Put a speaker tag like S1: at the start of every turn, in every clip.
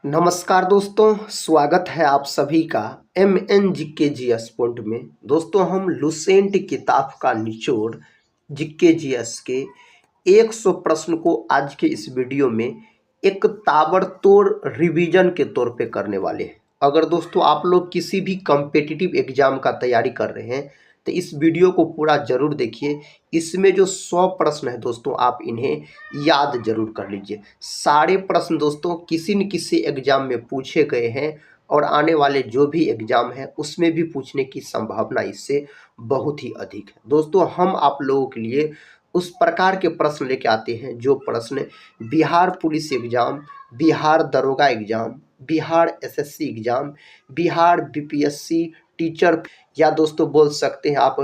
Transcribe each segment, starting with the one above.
S1: नमस्कार दोस्तों, स्वागत है आप सभी का MN जीके जीएस पॉइंट में। दोस्तों, हम लुसेंट किताब का निचोड़ जीके जीएस के 100 प्रश्न को आज के इस वीडियो में एक ताबड़तोड़ रिवीजन के तौर पे करने वाले हैं। अगर दोस्तों आप लोग किसी भी कॉम्पिटिटिव एग्जाम का तैयारी कर रहे हैं तो इस वीडियो को पूरा जरूर देखिए। इसमें जो 100 प्रश्न है दोस्तों, आप इन्हें याद जरूर कर लीजिए। सारे प्रश्न दोस्तों किसी न किसी एग्जाम में पूछे गए हैं और आने वाले जो भी एग्जाम है उसमें भी पूछने की संभावना इससे बहुत ही अधिक है। दोस्तों, हम आप लोगों के लिए उस प्रकार के प्रश्न लेके आते हैं जो प्रश्न बिहार पुलिस एग्जाम, बिहार दरोगा exam, Bihar SSC exam, Bihar BPSC teacher या दोस्तों बोल सकते हैं आप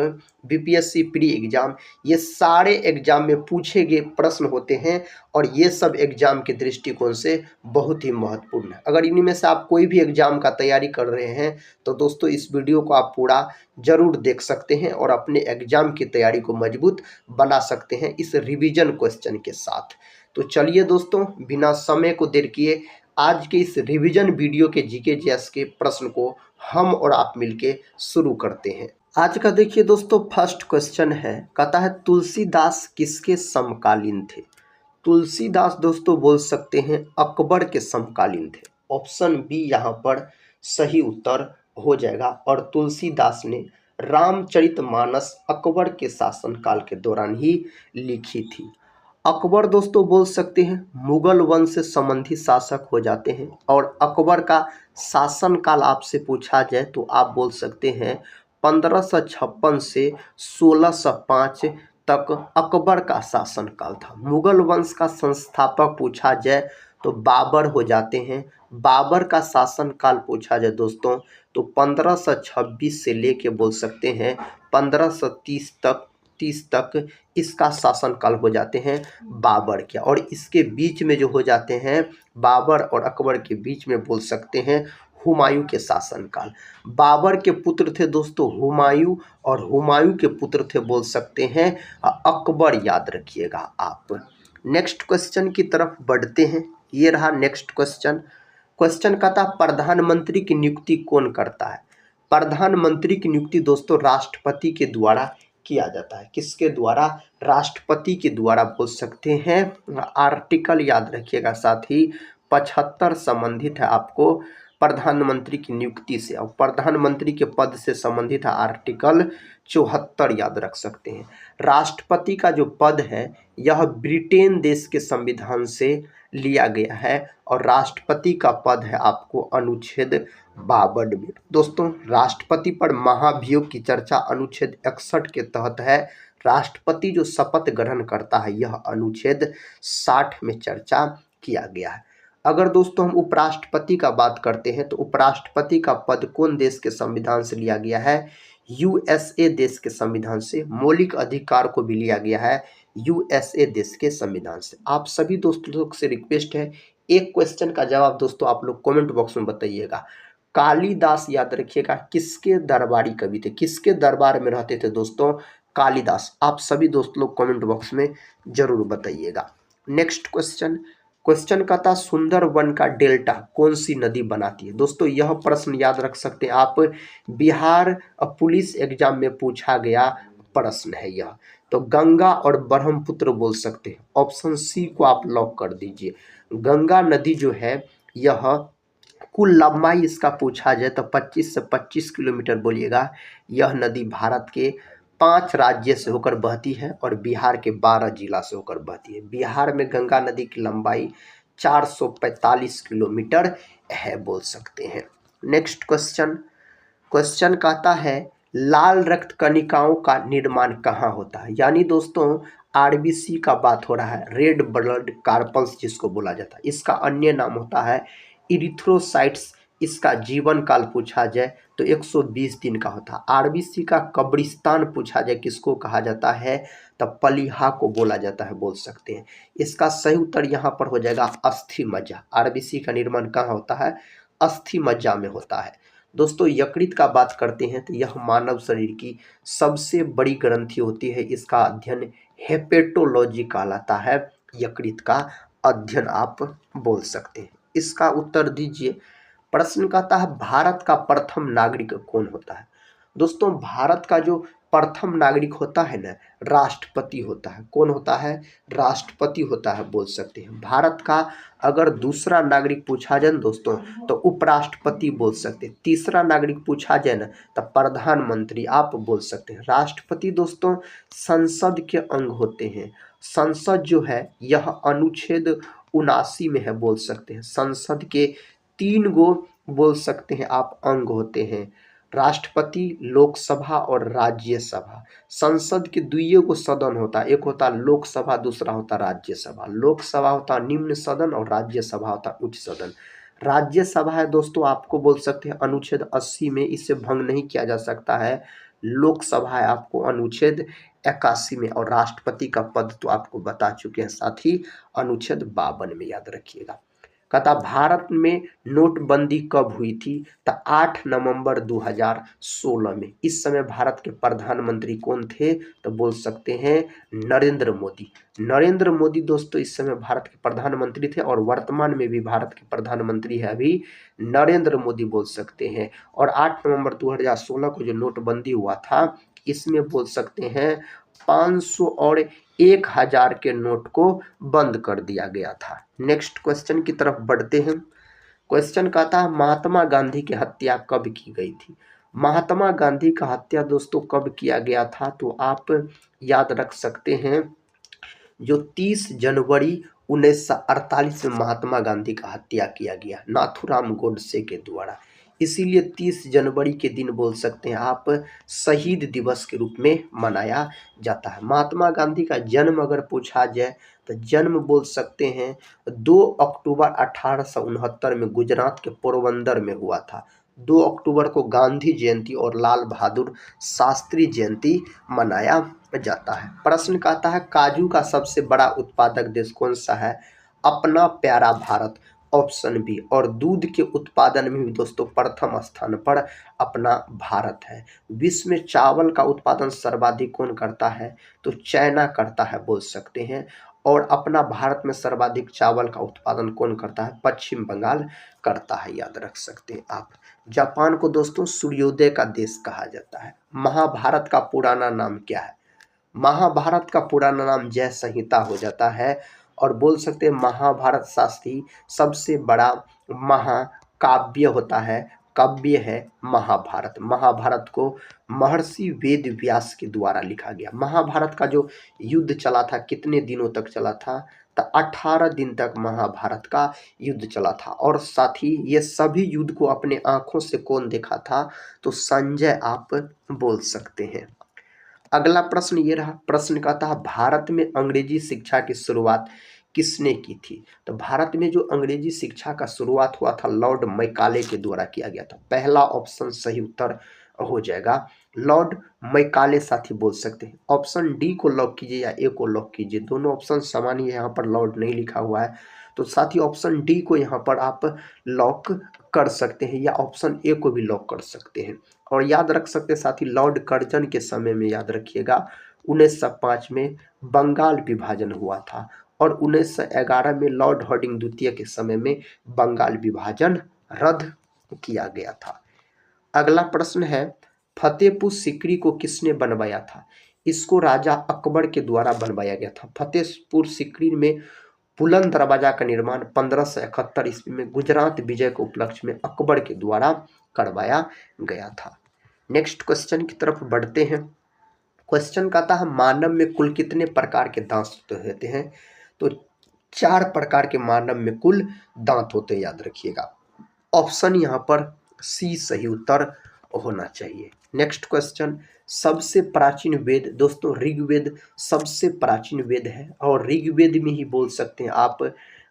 S1: बीपीएससी प्री एग्जाम, ये सारे एग्जाम में पूछे गए प्रश्न होते हैं और ये सब एग्जाम के दृष्टिकोण से बहुत ही महत्वपूर्ण है। अगर इनमें से आप कोई भी एग्जाम का तैयारी कर रहे हैं तो दोस्तों इस वीडियो को आप पूरा जरूर देख सकते हैं और अपने एग्जाम की तैयारी को मजबूत बना सकते हैं इस रिवीजन क्वेश्चन के साथ। तो चलिए दोस्तों, बिना समय को देर किए आज के इस रिवीजन वीडियो के जीके जीएस के प्रश्न को हम और आप मिलके शुरू करते हैं। आज का देखिए दोस्तों, फर्स्ट क्वेश्चन है, कहता है तुलसीदास किसके समकालीन थे? तुलसीदास दोस्तों बोल सकते हैं अकबर के समकालीन थे। ऑप्शन बी यहाँ पर सही उत्तर हो जाएगा और तुलसीदास ने रामचरितमानस अकबर के शासनकाल के दौरान ही लिखी थी। अकबर दोस्तों बोल सकते हैं मुगल वंश से संबंधित शासक हो जाते हैं और अकबर का शासनकाल आपसे पूछा जाए तो आप बोल सकते हैं 1556 से 1605 तक अकबर का शासनकाल था। मुगल वंश का संस्थापक पूछा जाए तो बाबर हो जाते हैं। बाबर का शासनकाल पूछा जाए दोस्तों तो 1526 से लेके बोल सकते हैं 1530 तक इसका शासनकाल हो जाते हैं बाबर के। और इसके बीच में जो हो जाते हैं बाबर और अकबर के बीच में बोल सकते हैं हुमायूं के शासनकाल। बाबर के पुत्र थे दोस्तों हुमायूं और हुमायूं के पुत्र थे बोल सकते हैं अकबर, याद रखिएगा आप। नेक्स्ट क्वेश्चन की तरफ बढ़ते हैं। ये रहा नेक्स्ट क्वेश्चन। क्वेश्चन कहता प्रधानमंत्री की नियुक्ति कौन करता है? प्रधानमंत्री की नियुक्ति दोस्तों राष्ट्रपति के द्वारा किया जाता है। किसके द्वारा? राष्ट्रपति के द्वारा बोल सकते हैं। आर्टिकल याद रखिएगा, साथ ही 75 संबंधित है आपको प्रधानमंत्री की नियुक्ति से और प्रधानमंत्री के पद से संबंधित है आर्टिकल 74 याद रख सकते हैं। राष्ट्रपति का जो पद है यह ब्रिटेन देश के संविधान से लिया गया है और राष्ट्रपति का पद है आपको अनुच्छेद 52 में। दोस्तों, राष्ट्रपति पर महाभियोग की चर्चा अनुच्छेद 61 के तहत है। राष्ट्रपति जो शपथ ग्रहण करता है यह अनुच्छेद 60 में चर्चा किया गया है। अगर दोस्तों हम उपराष्ट्रपति का बात करते हैं तो उपराष्ट्रपति का पद कौन देश के संविधान से लिया गया है? यूएसए देश के संविधान से। मौलिक अधिकार को भी लिया गया है यूएसए देश के संविधान से। आप सभी दोस्तों लोग से रिक्वेस्ट है, एक क्वेश्चन का जवाब दोस्तों आप लोग कमेंट बॉक्स में बताइएगा। कालिदास याद रखिएगा किसके दरबारी कवि थे? किसके दरबार में रहते थे दोस्तों? कालिदास। आप सभी दोस्त लोग कमेंट बॉक्स में जरूर बताइएगा। Next question. क्वेश्चन का था सुंदरवन का डेल्टा कौन सी नदी बनाती है? दोस्तों यह प्रश्न याद रख सकते हैं आप, बिहार पुलिस एग्जाम में पूछा गया प्रश्न है यह। तो गंगा और ब्रह्मपुत्र बोल सकते हैं। ऑप्शन सी को आप लॉक कर दीजिए। गंगा नदी जो है यह कुल लंबाई इसका पूछा जाए तो 25 से 25 किलोमीटर बोलिएगा। यह नदी भारत के 5 राज्य से होकर बहती है और बिहार के 12 जिला से होकर बहती है। बिहार में गंगा नदी की लंबाई 445 किलोमीटर है बोल सकते हैं। Next question. क्वेश्चन कहता है लाल रक्त कणिकाओं का निर्माण कहाँ होता है? यानी दोस्तों आरबीसी का बात हो रहा है, रेड ब्लड कार्पल्स जिसको बोला जाता है। इसका अन्य नाम होता है इरिथ्रोसाइट्स। इसका जीवन काल पूछा जाए तो 120 दिन का होता है। आरबीसी का कब्रिस्तान पूछा जाए किसको कहा जाता है? तब पलीहा को बोला जाता है बोल सकते हैं। इसका सही उत्तर यहाँ पर हो जाएगा अस्थि मज्जा। आरबीसी का निर्माण कहाँ होता है? अस्थि मज्जा में होता है। दोस्तों यकृत का बात करते हैं तो यह मानव शरीर की सबसे बड़ी ग्रंथि होती है। इसका अध्ययन हेपेटोलॉजी कहलाता है। यकृत का अध्ययन आप बोल सकते हैं। इसका उत्तर दीजिए। प्रश्न कहता है भारत का प्रथम नागरिक कौन होता है। दोस्तों भारत का जो प्रथम नागरिक होता है ना, राष्ट्रपति होता है। कौन होता है? राष्ट्रपति होता है बोल सकते हैं। भारत का अगर दूसरा नागरिक पूछा जाए ना दोस्तों तो उपराष्ट्रपति बोल सकते हैं। तीसरा नागरिक पूछा जाए ना तो प्रधानमंत्री आप बोल सकते हैं। राष्ट्रपति दोस्तों संसद के अंग होते हैं। संसद जो है यह अनुच्छेद 79 में है बोल सकते हैं। संसद के 3 गो बोल सकते हैं आप अंग होते हैं, राष्ट्रपति, लोकसभा और राज्यसभा। संसद के दुइये गो सदन होता है, एक होता है लोकसभा, दूसरा होता है राज्यसभा। लोकसभा होता है निम्न सदन और राज्यसभा होता है उच्च सदन। राज्यसभा है दोस्तों आपको बोल सकते हैं अनुच्छेद 80 में, इसे भंग नहीं किया जा सकता है। लोकसभा है आपको अनुच्छेद 81 में, और राष्ट्रपति का पद तो आपको बता चुके हैं साथ ही अनुच्छेद 52 में, याद रखिएगा। कहता भारत में नोटबंदी कब हुई थी? तो 8 नवंबर 2016 में। इस समय भारत के प्रधानमंत्री कौन थे? तो बोल सकते हैं नरेंद्र मोदी। नरेंद्र मोदी दोस्तों इस समय भारत के प्रधानमंत्री थे और वर्तमान में भी भारत के प्रधानमंत्री है अभी नरेंद्र मोदी बोल सकते हैं। और 8 नवंबर 2016 को जो नोटबंदी हुआ था इसमें बोल सकते हैं 500 और 1000 के नोट को बंद कर दिया गया था। नेक्स्ट क्वेश्चन की तरफ बढ़ते हैं। क्वेश्चन कहता है महात्मा गांधी की हत्या कब की गई थी? महात्मा गांधी का हत्या दोस्तों कब किया गया था? तो आप याद रख सकते हैं जो 30 जनवरी 1948 में महात्मा गांधी का हत्या किया गया नाथूराम गोडसे के द्वारा। इसीलिए 30 जनवरी के दिन बोल सकते हैं आप शहीद दिवस के रूप में मनाया जाता है। महात्मा गांधी का जन्म अगर पूछा जाए तो जन्म बोल सकते हैं 2 अक्टूबर 1869 में गुजरात के पोरबंदर में हुआ था। 2 अक्टूबर को गांधी जयंती और लाल बहादुर शास्त्री जयंती मनाया जाता है। प्रश्न कहता है काजू का सबसे बड़ा उत्पादक देश कौन सा है? अपना प्यारा भारत, ऑप्शन बी। और दूध के उत्पादन में भी दोस्तों प्रथम स्थान पर अपना भारत है। विश्व में चावल का उत्पादन सर्वाधिक कौन करता है? तो चाइना करता है बोल सकते हैं। और अपना भारत में सर्वाधिक चावल का उत्पादन कौन करता है? पश्चिम बंगाल करता है, याद रख सकते हैं आप। जापान को दोस्तों सूर्योदय का देश कहा जाता है। महाभारत का पुराना नाम क्या है? महाभारत का पुराना नाम जय संहिता हो जाता है। और बोल सकते हैं महाभारत शास्त्री सबसे बड़ा महाकाव्य होता है, काव्य है महाभारत। महाभारत को महर्षि वेद व्यास के द्वारा लिखा गया। महाभारत का जो युद्ध चला था कितने दिनों तक चला था? तो 18 दिन तक महाभारत का युद्ध चला था। और साथ ही ये सभी युद्ध को अपने आंखों से कौन देखा था? तो संजय आप बोल सकते हैं। अगला प्रश्न ये रहा। प्रश्न कहता है भारत में अंग्रेजी शिक्षा की शुरुआत किसने की थी? तो भारत में जो अंग्रेजी शिक्षा का शुरुआत हुआ था लॉर्ड मैकाले के द्वारा किया गया था। पहला ऑप्शन सही उत्तर हो जाएगा, लॉर्ड मैकाले साथी बोल सकते हैं। ऑप्शन डी को लॉक कीजिए या ए को लॉक कीजिए, दोनों ऑप्शन समान ही है, यहाँ पर लॉर्ड नहीं लिखा हुआ है तो साथी ऑप्शन डी को यहाँ पर आप लॉक कर सकते हैं या ऑप्शन ए को भी लॉक कर सकते हैं। और याद रख सकते हैं साथी लॉर्ड कर्जन के समय में, याद रखिएगा 1905 में बंगाल विभाजन हुआ था और 1911 में लॉर्ड हार्डिंग द्वितीय के समय में बंगाल विभाजन रद्द किया गया था। अगला प्रश्न है फतेहपुर सीकरी को किसने बनवाया था? इसको राजा अकबर के द्वारा बनवाया गया था। फतेहपुर सीकरी में बुलंद दरवाजा का निर्माण 1571 ईस्वी में गुजरात विजय के उपलक्ष्य में अकबर के द्वारा करवाया गया था। नेक्स्ट क्वेश्चन की तरफ बढ़ते हैं। क्वेश्चन कहता है मानव में कुल कितने प्रकार के दांत होते हैं? तो 4 प्रकार के मानव में कुल दांत होते हैं, याद रखिएगा। ऑप्शन यहाँ पर सी सही उत्तर होना चाहिए। नेक्स्ट क्वेश्चन सबसे प्राचीन वेद दोस्तों ऋग्वेद सबसे प्राचीन वेद है और ऋग्वेद में ही बोल सकते हैं आप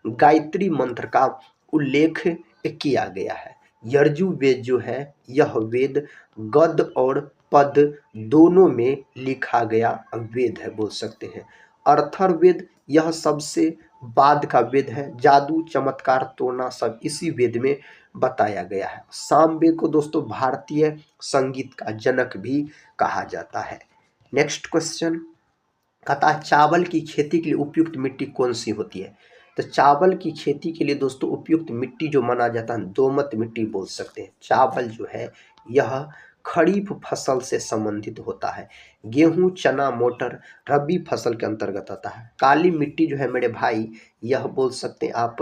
S1: गायत्री मंत्र का उल्लेख किया गया है। यजुर्वेद जो है यह वेद गद और पद दोनों में लिखा गया वेद है बोल सकते हैं। अथर्ववेद यह सबसे बाद का वेद है। जादू चमत्कार तोड़ना सब इसी वेद में बताया गया है। सामवेद को दोस्तों भारतीय संगीत का जनक भी कहा जाता है। नेक्स्ट क्वेश्चन कहता है चावल की खेती के लिए उपयुक्त मिट्टी कौन सी होती है? तो तो चावल की खेती के लिए दोस्तों उपयुक्त मिट्टी जो माना जाता है दोमट मिट्टी बोल सकते हैं। चावल जो है यह खरीफ फसल से संबंधित होता है। गेहूं, चना, मोटर रबी फसल के अंतर्गत आता है। काली मिट्टी जो है मेरे भाई यह बोल सकते हैं आप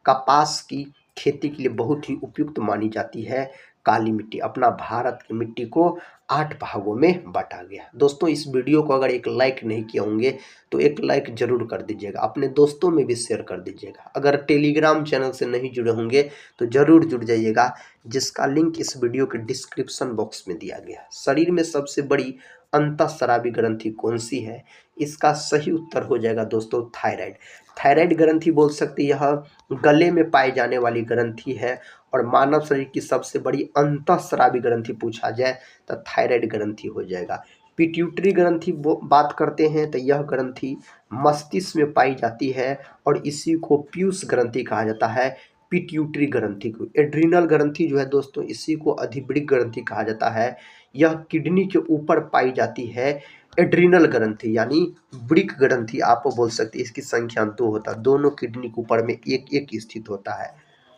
S1: कपास की खेती के लिए बहुत ही उपयुक्त मानी जाती है। काली मिट्टी अपना भारत की मिट्टी को 8 भागों में बांटा गया। दोस्तों इस वीडियो को अगर एक लाइक नहीं किए होंगे तो एक लाइक जरूर कर दीजिएगा, अपने दोस्तों में भी शेयर कर दीजिएगा। अगर टेलीग्राम चैनल से नहीं जुड़े होंगे तो जरूर जुड़ जाइएगा, जिसका लिंक इस वीडियो के डिस्क्रिप्शन बॉक्स में दिया गया है। शरीर में सबसे बड़ी अंतःस्रावी ग्रंथि कौन सी है? इसका सही उत्तर हो जाएगा दोस्तों थायराइड। थायराइड ग्रंथि बोल सकते यह गले में पाई जाने वाली ग्रंथि है और मानव शरीर की सबसे बड़ी अंतःस्रावी ग्रंथि पूछा जाए तो थायराइड ग्रंथि हो जाएगा। पिट्यूटरी ग्रंथि बात करते हैं तो यह ग्रंथि मस्तिष्क में पाई जाती है और इसी को पीयूष ग्रंथि कहा जाता है। पिट्यूटरी ग्रंथि को एड्रिनल ग्रंथि जो है दोस्तों इसी को अधिवृक्क ग्रंथि कहा जाता है। यह किडनी के ऊपर पाई जाती है। एड्रिनल ग्रंथि यानी वृक्क ग्रंथि आप बोल सकते हैं, इसकी संख्या 2 होता है, दोनों किडनी के ऊपर में एक एक स्थित होता है।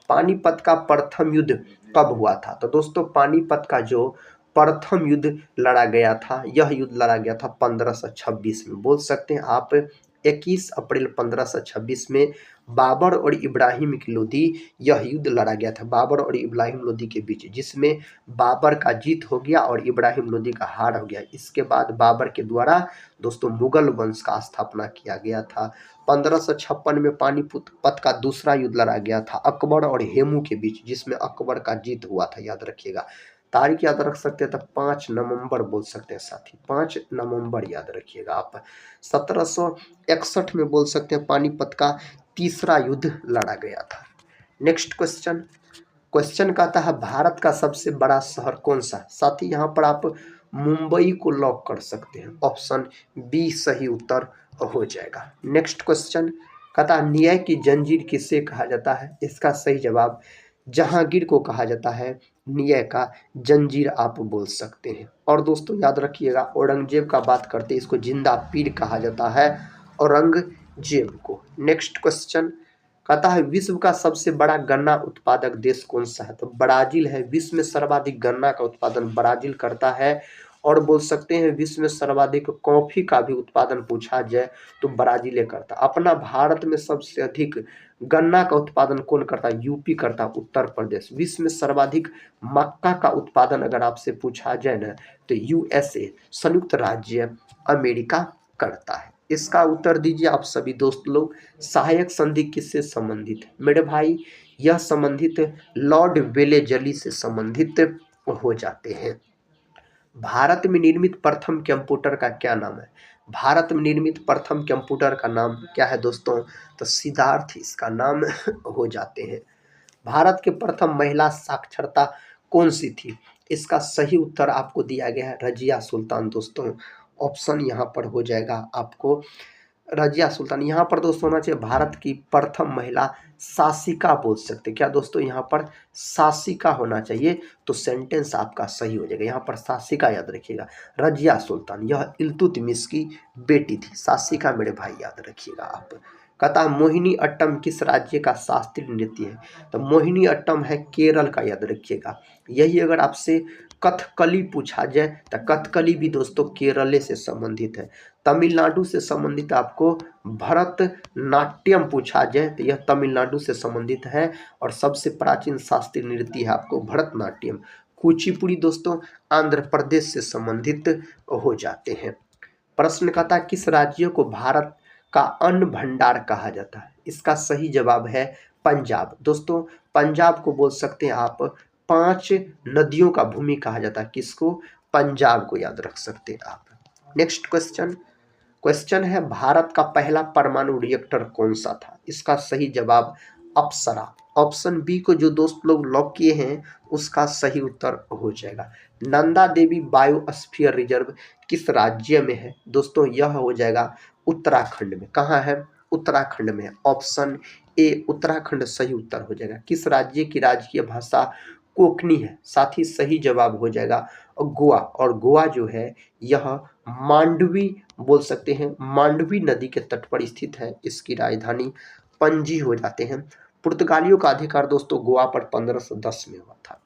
S1: पानीपत का प्रथम युद्ध कब हुआ था? तो दोस्तों पानीपत का जो प्रथम युद्ध लड़ा गया था यह युद्ध लड़ा गया था 1526 में। बोल सकते हैं आप 21 अप्रैल 1526 में बाबर और इब्राहिम की लोदी यह युद्ध लड़ा गया था, बाबर और इब्राहिम लोदी के बीच, जिसमें बाबर का जीत हो गया और इब्राहिम लोदी का हार हो गया। इसके बाद बाबर के द्वारा दोस्तों मुगल वंश का स्थापना किया गया था। 1556 में पानीपत का दूसरा युद्ध लड़ा गया था अकबर और हेमू के बीच, जिसमें अकबर का जीत हुआ था। याद रखिएगा, तारीख याद रख सकते हैं तो 5 नवंबर बोल सकते हैं साथी, 5 नवंबर याद रखिएगा आप। 1761 में बोल सकते हैं पानीपत का तीसरा युद्ध लड़ा गया था। नेक्स्ट क्वेश्चन, क्वेश्चन कहता है भारत का सबसे बड़ा शहर कौन सा है? साथी यहाँ पर आप मुंबई को लॉक कर सकते हैं, ऑप्शन बी सही उत्तर हो जाएगा। नेक्स्ट क्वेश्चन कहता है न्याय की जंजीर किसे कहा जाता है? इसका सही जवाब जहांगीर को कहा जाता है। न्याय का जंजीर आप बोल सकते हैं। और दोस्तों याद रखिएगा औरंगजेब का बात करते हैं, इसको जिंदा पीर कहा जाता है औरंगजेब को। नेक्स्ट क्वेश्चन कहता है विश्व का सबसे बड़ा गन्ना उत्पादक देश कौन सा है? तो ब्राजील है। विश्व में सर्वाधिक गन्ना का उत्पादन ब्राजील करता है। और बोल सकते हैं विश्व में सर्वाधिक कॉफी का भी उत्पादन पूछा जाए तो ब्राजील करता। अपना भारत में सबसे अधिक गन्ना का उत्पादन कौन करता है? यूपी करता, उत्तर प्रदेश। विश्व में सर्वाधिक मक्का का उत्पादन अगर आपसे पूछा जाए ना तो यूएसए, संयुक्त राज्य अमेरिका करता है। इसका उत्तर दीजिए आप सभी दोस्त लोग। सहायक संधि किससे संबंधित है? मेरे भाई यह संबंधित लॉर्ड वेलेजली से संबंधित हो जाते हैं। भारत में निर्मित प्रथम कंप्यूटर का क्या नाम है? भारत में निर्मित प्रथम कंप्यूटर का नाम क्या है दोस्तों? तो सिद्धार्थ इसका नाम हो जाते हैं। भारत के प्रथम महिला साक्षरता कौन सी थी? इसका सही उत्तर आपको दिया गया है रजिया सुल्तान दोस्तों। ऑप्शन यहाँ पर हो जाएगा आपको रजिया सुल्तान। यहाँ पर दोस्तों होना चाहिए भारत की प्रथम महिला शासिका बोल सकते। क्या दोस्तों यहाँ पर शासिका होना चाहिए तो सेंटेंस आपका सही हो जाएगा। यहाँ पर शासिका याद रखिएगा, रजिया सुल्तान यह इल्तुतमिश की बेटी थी। शासिका मेरे भाई याद रखिएगा आप। कहता मोहिनी अट्टम किस राज्य का शास्त्रीय नृत्य है? तो मोहिनी अट्टम है केरल का, याद रखिएगा। यही अगर आपसे कथकली पूछा जाए तो कथकली भी दोस्तों केरल से संबंधित है। तमिलनाडु से संबंधित आपको भरतनाट्यम पूछा जाए तो यह तमिलनाडु से संबंधित है और सबसे प्राचीन शास्त्रीय नृत्य है आपको भरतनाट्यम। कुचिपुड़ी दोस्तों आंध्र प्रदेश से संबंधित हो जाते हैं। प्रश्न कहता है किस राज्य को भारत का अन्न भंडार कहा जाता है? इसका सही जवाब है पंजाब। दोस्तों पंजाब को बोल सकते हैं आप 5 नदियों का भूमि कहा जाता है। किसको? पंजाब को याद रख सकते हैं आप। नेक्स्ट क्वेश्चन है भारत का पहला परमाणु रिएक्टर कौन सा था? इसका सही जवाब अप्सरा। ऑप्शन बी को जो दोस्त लोग लॉक किए हैं उसका सही उत्तर हो जाएगा। नंदा देवी बायोस्फीयर रिजर्व किस राज्य में है? दोस्तों यह हो जाएगा उत्तराखंड में। कहाँ है? उत्तराखंड में। ऑप्शन ए उत्तराखंड सही उत्तर हो जाएगा। किस राज्य की राजकीय भाषा कोंकणी है? साथ ही सही जवाब हो जाएगा गोवा। और गोवा जो है यह मांडवी बोल सकते हैं, मांडवी नदी के तट पर स्थित है। इसकी राजधानी पणजी हो जाते हैं। पुर्तगालियों का अधिकार दोस्तों गोवा पर 1510 में हुआ था।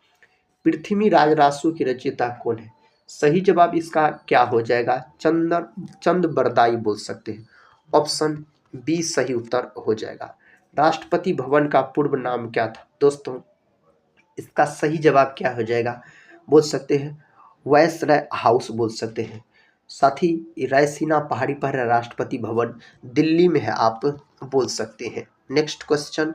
S1: पृथ्वी राज रासु की रचयिता कौन है? सही जवाब इसका क्या हो जाएगा? चंद बरदाई बोल सकते हैं। ऑप्शन बी सही उत्तर हो जाएगा। राष्ट्रपति भवन का पूर्व नाम क्या था? दोस्तों इसका सही जवाब क्या हो जाएगा? बोल सकते हैं वायसराय हाउस बोल सकते हैं। साथ ही रायसीना पहाड़ी पर है राष्ट्रपति भवन, दिल्ली में है, आप बोल सकते हैं। नेक्स्ट क्वेश्चन,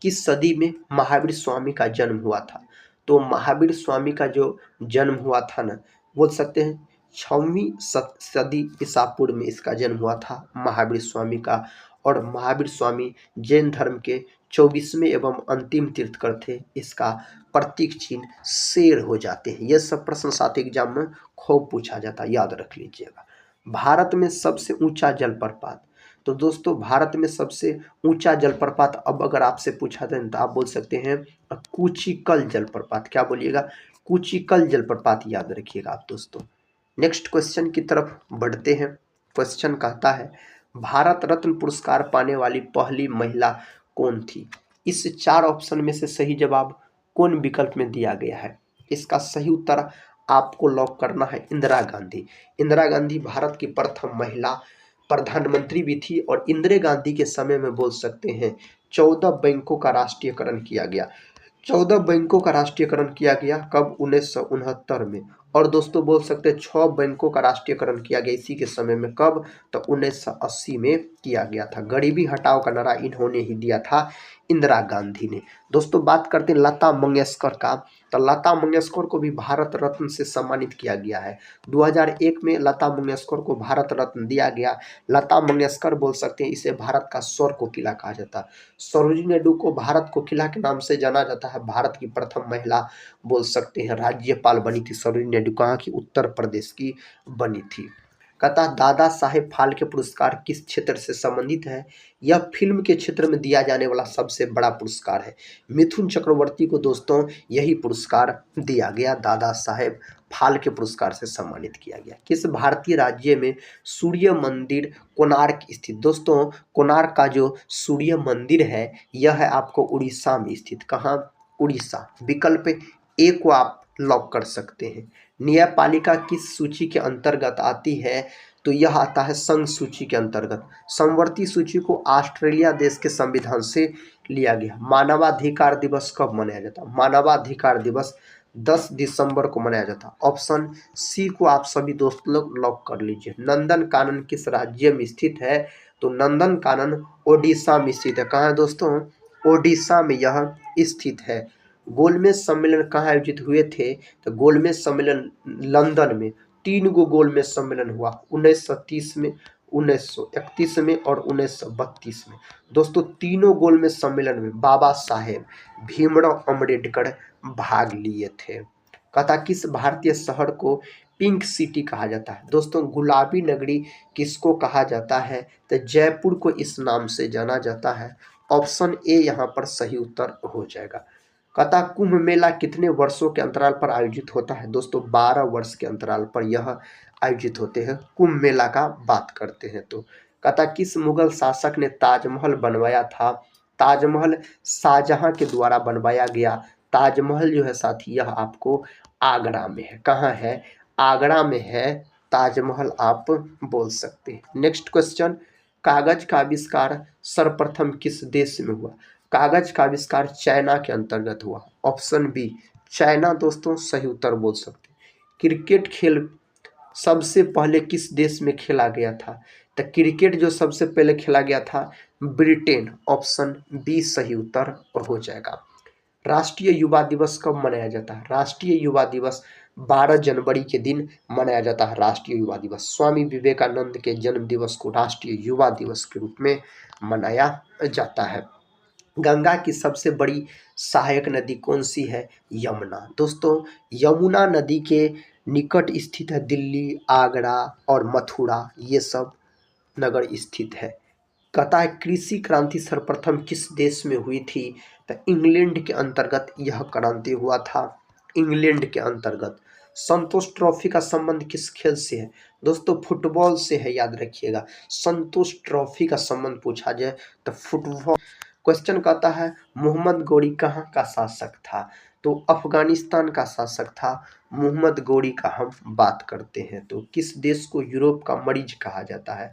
S1: किस सदी में महावीर स्वामी का जन्म हुआ था? तो महावीर स्वामी का जो जन्म हुआ था ना, बोल सकते हैं 6वीं सदी ईसा पूर्व में इसका जन्म हुआ था महावीर स्वामी का। और महावीर स्वामी जैन धर्म के 24वें एवं अंतिम तीर्थकर थे। इसका प्रतीक चिन्ह शेर हो जाते हैं। यह सब प्रश्न साथ एग्जाम में खूब पूछा जाता है, याद रख लीजिएगा। भारत में सबसे ऊंचा जलप्रपात, तो दोस्तों भारत में सबसे ऊंचा जलप्रपात अब अगर आपसे पूछा जाए तो आप बोल सकते हैं कूचिकल जलप्रपात। क्या बोलिएगा? कूचिकल जलप्रपात, याद रखिएगा आप दोस्तों। नेक्स्ट क्वेश्चन की तरफ बढ़ते हैं। क्वेश्चन कहता है भारत रत्न पुरस्कार पाने वाली पहली महिला कौन थी? इस 4 ऑप्शन में से सही जवाब कौन विकल्प में दिया गया है? इसका सही उत्तर आपको लॉक करना है इंदिरा गांधी। इंदिरा गांधी भारत की प्रथम महिला प्रधानमंत्री भी थी और इंदिरा गांधी के समय में बोल सकते हैं 14 बैंकों का राष्ट्रीयकरण किया गया। 14 बैंकों का राष्ट्रीयकरण किया गया कब? 1969 में। और दोस्तों बोल सकते हैं 6 बैंकों का राष्ट्रीयकरण किया गया इसी के समय में। कब? तो 1980 में किया गया था। गरीबी हटाओ का नारा इन्होंने ही दिया था, इंदिरा गांधी ने। दोस्तों बात करते हैं लता मंगेशकर का, तो लता मंगेशकर को भी भारत रत्न से सम्मानित किया गया है। 2001 में लता मंगेशकर को भारत रत्न दिया गया। लता मंगेशकर बोल सकते हैं इसे भारत का स्वर कोकिला कहा जाता है। सरोजिनी नायडू को भारत कोकिला के नाम से जाना जाता है। भारत की प्रथम महिला बोल सकते हैं राज्यपाल बनी थी सरोजिनी नायडू। कहाँ की? उत्तर प्रदेश की बनी थी। कहता दादा साहेब फाल्के पुरस्कार किस क्षेत्र से संबंधित है? यह फिल्म के क्षेत्र में दिया जाने वाला सबसे बड़ा पुरस्कार है। मिथुन चक्रवर्ती को दोस्तों यही पुरस्कार दिया गया, दादा साहेब फाल्के पुरस्कार से सम्मानित किया गया। किस भारतीय राज्य में सूर्य मंदिर कोणार्क स्थित? दोस्तों कोणार्क का जो सूर्य मंदिर है यह है आपको उड़ीसा में स्थित। कहाँ? उड़ीसा। विकल्प ए को आप लॉक कर सकते हैं। न्यायपालिका किस सूची के अंतर्गत आती है? तो यह आता है संघ सूची के अंतर्गत। समवर्ती सूची को ऑस्ट्रेलिया देश के संविधान से लिया गया। मानवाधिकार दिवस कब मनाया जाता? मानवाधिकार दिवस 10 दिसंबर को मनाया जाता। ऑप्शन सी को आप सभी दोस्त लोग लॉक कर लीजिए। नंदन कानन किस राज्य में स्थित है? तो नंदन कानन ओडिशा में स्थित है। कहाँ है दोस्तों? ओडिशा में यह स्थित है। गोलमेज सम्मेलन कहाँ आयोजित हुए थे? तो गोलमेज सम्मेलन लंदन में। 3 गो गोलमेज सम्मेलन हुआ 1930 में, 1931 में और 1932 में। दोस्तों तीनों गोलमेज सम्मेलन में बाबा साहेब भीमराव अम्बेडकर भाग लिए थे। कहता किस भारतीय शहर को पिंक सिटी कहा जाता है? दोस्तों गुलाबी नगरी किसको कहा जाता है? तो जयपुर को इस नाम से जाना जाता है। ऑप्शन ए यहाँ पर सही उत्तर हो जाएगा। कहता कुंभ मेला कितने वर्षों के अंतराल पर आयोजित होता है? दोस्तों 12 वर्ष के अंतराल पर यह आयोजित होते हैं। कुंभ मेला का बात करते हैं तो कहता किस मुगल शासक ने ताजमहल बनवाया था? ताजमहल शाहजहां के द्वारा बनवाया गया। ताजमहल जो है साथी यह आपको आगरा में है। कहाँ है? आगरा में है ताजमहल, आप बोल सकते हैं। नेक्स्ट क्वेश्चन, कागज का आविष्कार सर्वप्रथम किस देश में हुआ? कागज का आविष्कार चाइना के अंतर्गत हुआ। ऑप्शन बी चाइना दोस्तों सही उत्तर बोल सकते हैं। क्रिकेट खेल सबसे पहले किस देश में खेला गया था? तो क्रिकेट जो सबसे पहले खेला गया था ब्रिटेन। ऑप्शन बी सही उत्तर हो जाएगा। राष्ट्रीय युवा दिवस कब मनाया जाता है? राष्ट्रीय युवा दिवस 12 जनवरी के दिन मनाया जाता है। राष्ट्रीय युवा दिवस स्वामी विवेकानंद के जन्म दिवस को राष्ट्रीय युवा दिवस के रूप में मनाया जाता है। गंगा की सबसे बड़ी सहायक नदी कौन सी है? यमुना। दोस्तों यमुना नदी के निकट स्थित है दिल्ली, आगरा और मथुरा, ये सब नगर स्थित है। कहता है कृषि क्रांति सर्वप्रथम किस देश में हुई थी? तो इंग्लैंड के अंतर्गत यह क्रांति हुआ था। इंग्लैंड के अंतर्गत। संतोष ट्रॉफी का संबंध किस खेल से है? दोस्तों फुटबॉल से है, याद रखिएगा। संतोष ट्रॉफी का संबंध पूछा जाए तो फुटबॉल क्वेश्चन कहता है मोहम्मद गोरी कहाँ का शासक था? तो अफगानिस्तान का शासक था मोहम्मद गोरी का हम बात करते हैं। तो किस देश को यूरोप का मरीज कहा जाता है?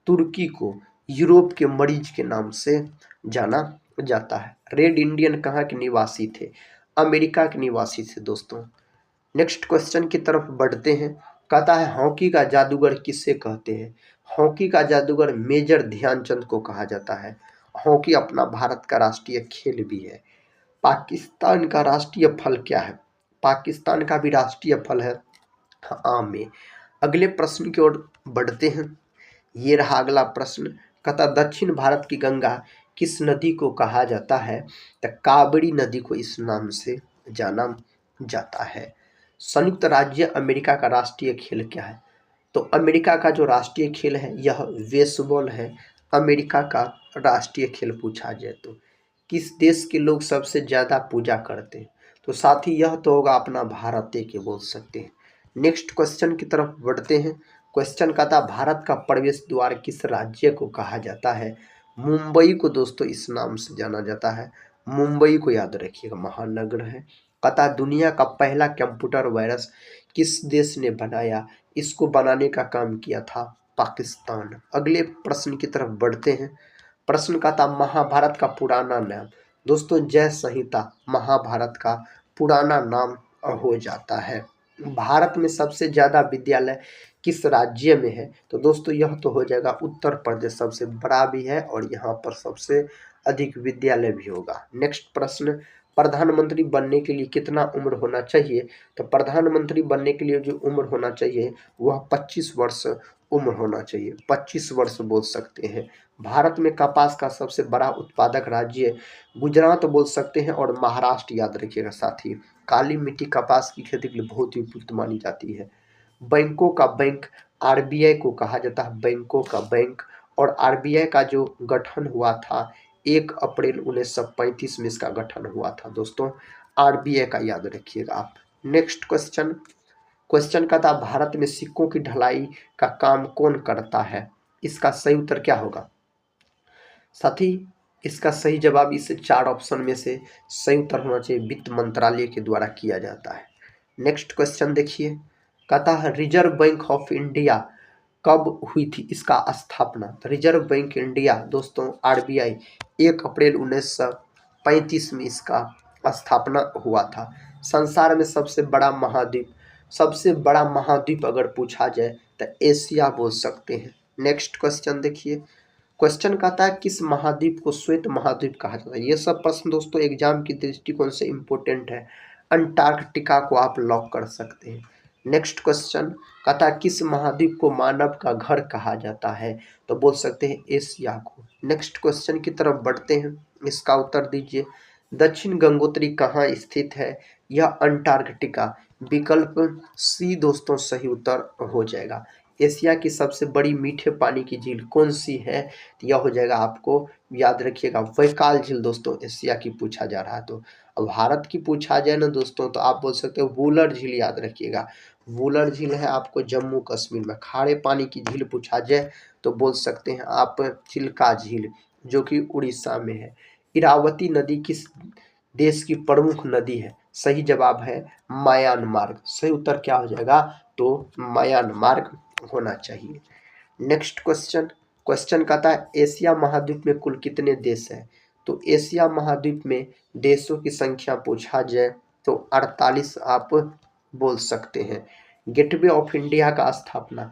S1: तुर्की को यूरोप के मरीज के नाम से जाना जाता है। रेड इंडियन कहाँ के निवासी थे? अमेरिका के निवासी थे दोस्तों। नेक्स्ट क्वेश्चन की तरफ बढ़ते हैं। कहता है हॉकी का जादूगर किसे कहते हैं? हॉकी का जादूगर मेजर ध्यानचंद को कहा जाता है। हॉकी अपना भारत का राष्ट्रीय खेल भी है। पाकिस्तान का राष्ट्रीय फल क्या है? पाकिस्तान का भी राष्ट्रीय फल है आम में। अगले प्रश्न की ओर बढ़ते हैं। ये रहा अगला प्रश्न। कहता दक्षिण भारत की गंगा किस नदी को कहा जाता है? तो कावेरी नदी को इस नाम से जाना जाता है। संयुक्त राज्य अमेरिका का राष्ट्रीय खेल क्या है? तो अमेरिका का जो राष्ट्रीय खेल है यह बेसबॉल है। अमेरिका का राष्ट्रीय खेल पूछा जाए तो किस देश के लोग सबसे ज़्यादा पूजा करते हैं? तो साथ ही यह तो होगा अपना भारत के बोल सकते हैं। नेक्स्ट क्वेश्चन की तरफ बढ़ते हैं। क्वेश्चन का था भारत का प्रवेश द्वार किस राज्य को कहा जाता है? मुंबई को दोस्तों इस नाम से जाना जाता है। मुंबई को याद रखिएगा महानगर है। कथा दुनिया का पहला कंप्यूटर वायरस किस देश ने बनाया? इसको बनाने का काम किया था पाकिस्तान। अगले प्रश्न की तरफ बढ़ते हैं। प्रश्न का था महाभारत का पुराना नाम। दोस्तों जय संहिता महाभारत का पुराना नाम हो जाता है। भारत में सबसे ज़्यादा विद्यालय किस राज्य में है? तो दोस्तों यह तो हो जाएगा उत्तर प्रदेश सबसे बड़ा भी है और यहाँ पर सबसे अधिक विद्यालय भी होगा। नेक्स्ट प्रश्न प्रधानमंत्री बनने के लिए कितना उम्र होना चाहिए? तो प्रधानमंत्री बनने के लिए जो उम्र होना चाहिए वह 25 वर्ष उम्र होना चाहिए। 25 वर्ष बोल सकते हैं। भारत में कपास का सबसे बड़ा उत्पादक राज्य गुजरात बोल सकते हैं और महाराष्ट्र याद रखिएगा साथ ही। काली मिट्टी कपास की खेती के लिए बहुत ही उपयुक्त मानी जाती है। बैंकों का बैंक आरबीआई को कहा जाता है बैंकों का बैंक। और आरबीआई का जो गठन हुआ था 1 अप्रैल 1935 में इसका गठन हुआ था दोस्तों। आरबीआई का याद रखिएगा आप। Next question. क्वेश्चन का था भारत में सिक्कों की ढलाई का काम कौन करता है? इसका सही उत्तर क्या होगा साथी? इसका सही जवाब इस 4 ऑप्शन में से सही उत्तर होना चाहिए वित्त मंत्रालय के द्वारा किया जाता है। नेक्स्ट क्वेश्चन देखिए। कहता है रिजर्व बैंक ऑफ इंडिया कब हुई थी इसका स्थापना? तो रिजर्व बैंक इंडिया दोस्तों आरबीआई 1 अप्रैल 1935 में इसका स्थापना हुआ था। संसार में सबसे बड़ा महाद्वीप अगर पूछा जाए तो एशिया बोल सकते हैं। नेक्स्ट क्वेश्चन देखिए। क्वेश्चन कहता है किस महाद्वीप को श्वेत महाद्वीप कहा जाता है? ये सब प्रश्न दोस्तों एग्जाम की दृष्टिकोण से इम्पोर्टेंट है। अंटार्कटिका को आप लॉक कर सकते हैं। नेक्स्ट क्वेश्चन कहता है किस महाद्वीप को मानव का घर कहा जाता है? तो बोल सकते हैं एशिया को। नेक्स्ट क्वेश्चन की तरफ बढ़ते हैं। इसका उत्तर दीजिए। दक्षिण गंगोत्री कहाँ स्थित है? यह अंटार्कटिका। विकल्प सी दोस्तों सही उत्तर हो जाएगा। एशिया की सबसे बड़ी मीठे पानी की झील कौन सी है? तो यह हो जाएगा आपको याद रखिएगा बैकाल झील दोस्तों एशिया की पूछा जा रहा है। तो अब भारत की पूछा जाए ना दोस्तों तो आप बोल सकते हो वुलर झील याद रखिएगा। वुलर झील है आपको जम्मू कश्मीर में। खारे पानी की झील पूछा जाए तो बोल सकते हैं आप चिल्का झील जो कि उड़ीसा में है। इरावती नदी किस देश की प्रमुख नदी है? सही जवाब है म्यांमार। सही उत्तर क्या हो जाएगा? तो म्यांमार होना चाहिए। Next question. क्वेश्चन कहता है एशिया महाद्वीप में कुल कितने देश हैं? तो एशिया महाद्वीप में देशों की संख्या पूछा जाए तो 48 आप बोल सकते हैं। गेटवे ऑफ इंडिया का स्थापना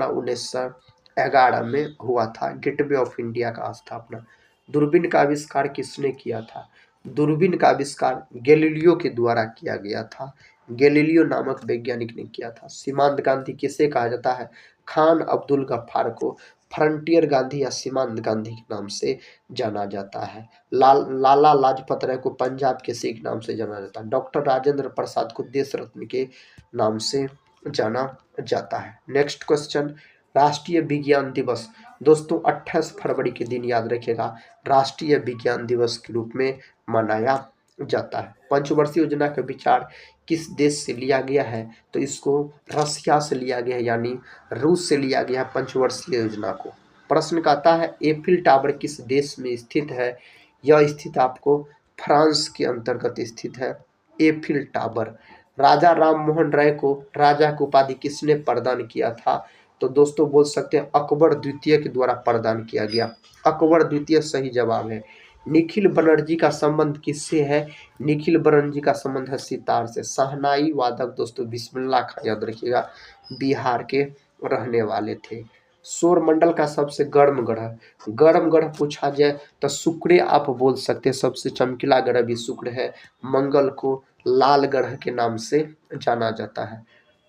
S1: 1911 में हुआ था। गेटवे ऑफ इंडिया का स्थापना। दूरबीन का आविष्कार किसने किया था? दूरबीन का आविष्कार गैलीलियो के द्वारा किया गया था। गैलीलियो नामक वैज्ञानिक ने किया था। सीमांत गांधी किसे कहा जाता है? खान अब्दुल गफ्फार को फ्रंटियर गांधी या सीमांत गांधी के नाम से जाना जाता है। लाला लाजपत राय को पंजाब के सिख नाम से जाना जाता है। डॉक्टर राजेंद्र प्रसाद को देश रत्न के नाम से जाना जाता है। Next question. राष्ट्रीय विज्ञान दिवस दोस्तों 28 फरवरी के दिन याद रखिएगा राष्ट्रीय विज्ञान दिवस के रूप में मनाया जाता है। पंचवर्षीय योजना का विचार किस देश से लिया गया है? तो इसको रसिया से लिया गया है यानी रूस से लिया गया है पंचवर्षीय योजना को। प्रश्न कहता है एफिल टावर किस देश में स्थित है? यह स्थित आपको फ्रांस के अंतर्गत स्थित है एफिल टावर। राजा राम मोहन राय को राजा की उपाधि किसने प्रदान किया था? तो दोस्तों बोल सकते हैं अकबर द्वितीय के द्वारा प्रदान किया गया। अकबर द्वितीय सही जवाब है। निखिल बनर्जी का संबंध किससे है? निखिल बनर्जी का संबंध है सितार से। शहनाई वादक दोस्तों बिस्मिल्लाह खान याद रखिएगा बिहार के रहने वाले थे। सौर मंडल का सबसे गर्म ग्रह पूछा जाए तो शुक्र आप बोल सकते हैं, सबसे चमकीला ग्रह भी शुक्र है। मंगल को लाल ग्रह के नाम से जाना जाता है।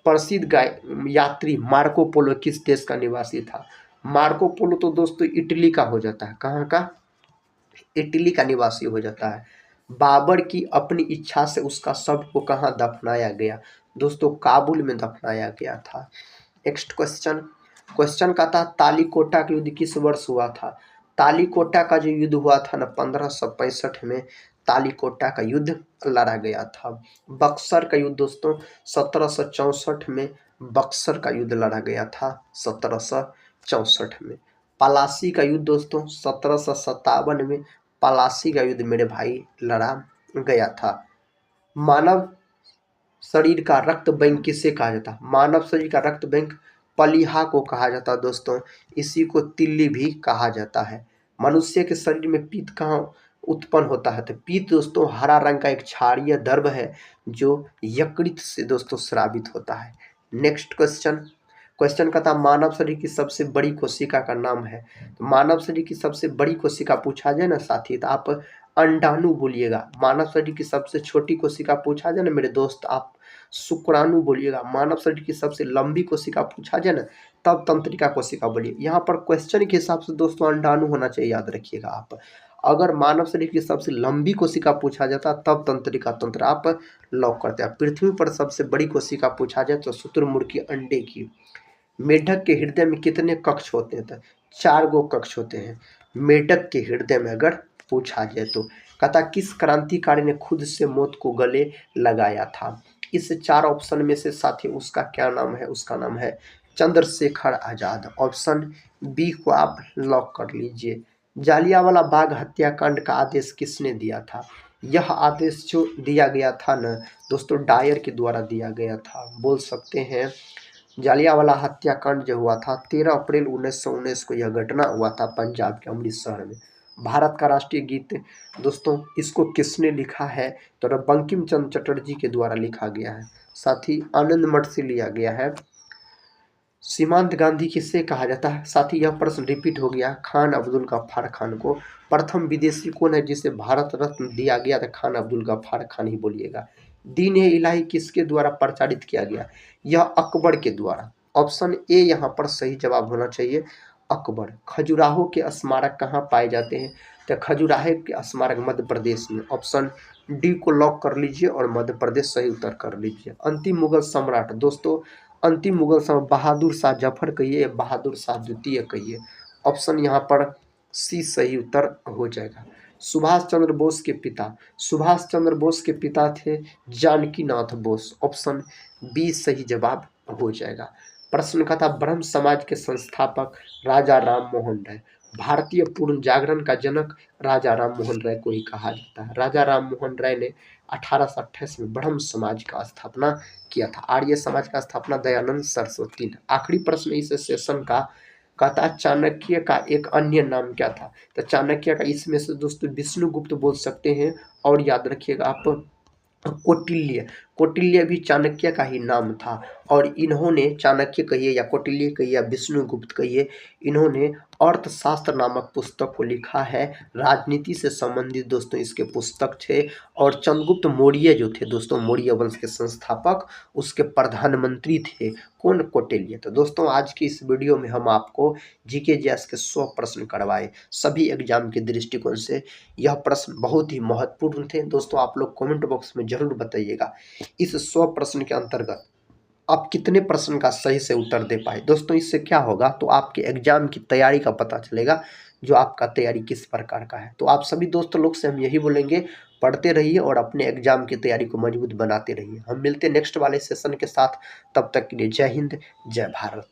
S1: प्रसिद्ध यात्री मार्को पोलो किस देश का निवासी था? मार्को पोलो तो दोस्तों इटली का हो जाता है। कहाँ का? इटली का निवासी हो जाता है। बाबर की अपनी इच्छा से उसका शव को कहाँ दफनाया गया? दोस्तों काबुल में दफनाया गया था। नेक्स्ट क्वेश्चन का था तालीकोटा का युद्ध किस वर्ष हुआ था? तालीकोटा का जो युद्ध हुआ था ना 1565 में तालीकोटा का युद्ध लड़ा गया था। बक्सर का युद्ध दोस्तों 1764 में बक्सर का युद्ध लड़ा गया था 1764 में। पलासी का युद्ध दोस्तों 1757 में पलासी का युद्ध मेरे भाई लड़ा गया था। मानव शरीर का रक्त बैंक किसे कहा जाता है? मानव शरीर का रक्त बैंक पलीहा को कहा जाता है दोस्तों। इसी को तिल्ली भी कहा जाता है। मनुष्य के शरीर में पीत कहाँ उत्पन्न होता है? तो पीत दोस्तों हरा रंग का एक क्षारीय द्रव्य है जो यकृत से दोस्तों स्रावित होता है। नेक्स्ट क्वेश्चन का था मानव शरीर की सबसे बड़ी कोशिका का नाम है। तो मानव शरीर की सबसे बड़ी कोशिका पूछा जाए ना साथी तो आप अंडाणु बोलिएगा। मानव शरीर की सबसे छोटी कोशिका पूछा जाए ना मेरे दोस्त आप शुक्राणु बोलिएगा। मानव शरीर की सबसे लंबी कोशिका पूछा जाए ना तब तंत्रिका कोशिका बोलिए। यहाँ पर क्वेश्चन के हिसाब से दोस्तों अंडाणु होना चाहिए, याद रखिएगा आप। अगर मानव शरीर की सबसे लंबी कोशिका पूछा जाता तब तंत्रिका तंत्र आप लॉक करते हैं। पृथ्वी पर सबसे बड़ी कोशिका पूछा जाए तो शुतुरमुर्ग की अंडे की। मेढक के हृदय में कितने कक्ष होते हैं? तो 4 गो कक्ष होते हैं मेढक के हृदय में अगर पूछा जाए तो। कहता किस क्रांतिकारी ने खुद से मौत को गले लगाया था? इस 4 ऑप्शन में से साथी उसका क्या नाम है? उसका नाम है चंद्रशेखर आजाद। ऑप्शन बी को आप लॉक कर लीजिए। जालियांवाला बाग हत्याकांड का आदेश किसने दिया था? यह आदेश जो दिया गया था ना दोस्तों डायर के द्वारा दिया गया था। बोल सकते हैं जालियांवाला हत्याकांड जो हुआ था 13 अप्रैल 1919 को यह घटना हुआ था पंजाब के अमृतसर में। भारत का राष्ट्रीय गीत दोस्तों इसको किसने लिखा है? तो बंकिम चंद्र चटर्जी के द्वारा लिखा गया है। साथ ही आनंद मठ से लिया गया है। सीमांत गांधी किससे कहा जाता है? साथ ही यह प्रश्न रिपीट हो गया खान अब्दुल गफ्फार खान को। प्रथम विदेशी कौन है जिसे भारत रत्न दिया गया था? खान अब्दुल गफ्फार खान ही बोलिएगा। दीन ए इलाही किसके द्वारा प्रचारित किया गया? यह अकबर के द्वारा। ऑप्शन ए यहाँ पर सही जवाब होना चाहिए अकबर। खजुराहो के स्मारक कहाँ पाए जाते हैं? तो खजुराहो के स्मारक मध्य प्रदेश में। ऑप्शन डी को लॉक कर लीजिए और मध्य प्रदेश सही उत्तर कर लीजिए। अंतिम मुगल सम्राट दोस्तों अंतिम मुगल सम्राट बहादुर शाह जफर कहिए या बहादुर शाह द्वितीय कहिए। ऑप्शन यहाँ पर सी सही उत्तर हो जाएगा। सुभाष चंद्र बोस के पिता। सुभाष चंद्र बोस के पिता थे जानकी नाथ बोस। ऑप्शन बी सही जवाब हो जाएगा। प्रश्न का था ब्रह्म समाज के संस्थापक राजा राम मोहन राय। भारतीय पूर्ण जागरण का जनक राजा राम मोहन राय को ही कहा जाता है। राजा राम मोहन राय ने 1828 में ब्रह्म समाज का स्थापना किया था। आर्य समाज का स्थापना दयानंद सरस्वती ने। आखिरी प्रश्न इस सेशन का कहता चाणक्य का एक अन्य नाम क्या था? तो चाणक्य का इसमें से दोस्तों विष्णुगुप्त बोल सकते हैं और याद रखिएगा आप कौटिल्य भी चाणक्य का ही नाम था। और इन्होंने चाणक्य कहिए या कौटिल्य कहिए या विष्णुगुप्त कहिए इन्होंने अर्थशास्त्र नामक पुस्तक को लिखा है। राजनीति से संबंधित दोस्तों इसके पुस्तक थे। और चंद्रगुप्त मौर्य जो थे दोस्तों मौर्य वंश के संस्थापक उसके प्रधानमंत्री थे कौन? कौटिल्य। तो दोस्तों आज की इस वीडियो में हम आपको जीके जीएस के 100 प्रश्न करवाए सभी एग्जाम के दृष्टिकोण से। यह प्रश्न बहुत ही महत्वपूर्ण थे दोस्तों। आप लोग कमेंट बॉक्स में जरूर बताइएगा इस 100 प्रश्न के अंतर्गत आप कितने प्रश्न का सही से उत्तर दे पाए। दोस्तों इससे क्या होगा तो आपके एग्जाम की तैयारी का पता चलेगा जो आपका तैयारी किस प्रकार का है। तो आप सभी दोस्तों लोग से हम यही बोलेंगे पढ़ते रहिए और अपने एग्जाम की तैयारी को मजबूत बनाते रहिए। हम मिलते हैं नेक्स्ट वाले सेशन के साथ। तब तक के लिए जय हिंद जय भारत।